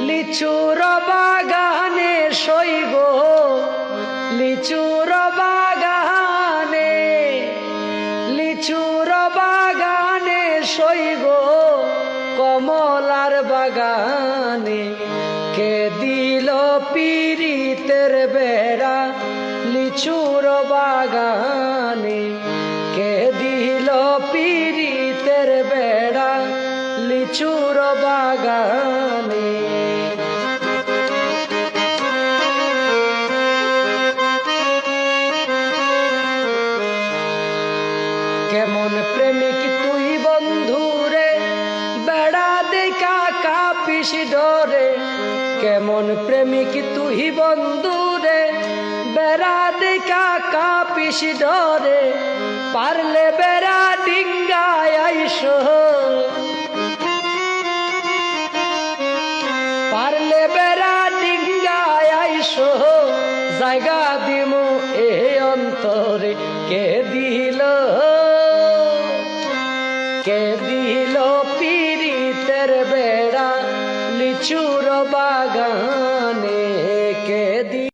লিচুর বাগানে সইব লিচুর বাগানে লিচুর বাগানে সইব কমলার বাগানে কে দিল পীড়িতের বেড়া লিচুর বাগানে কে দিল পীড়িতের বেড়া লিচুর বাগানে কেমন প্রেমিক তুই বন্ধুরে বেড়া দেখা কাঁপিস ডরে কেমন প্রেমিক তুই বন্ধুরে বেড়া দেখা কাঁপিস ডরে পারলে বেড়া ডিঙ্গায় আইসো পারলে বেড়া ডিঙ্গায় আইসো জায়গা দিমু এ অন্তরে কে দিল পীড়িতের বেড়া লিচুর বাগানে কে দিল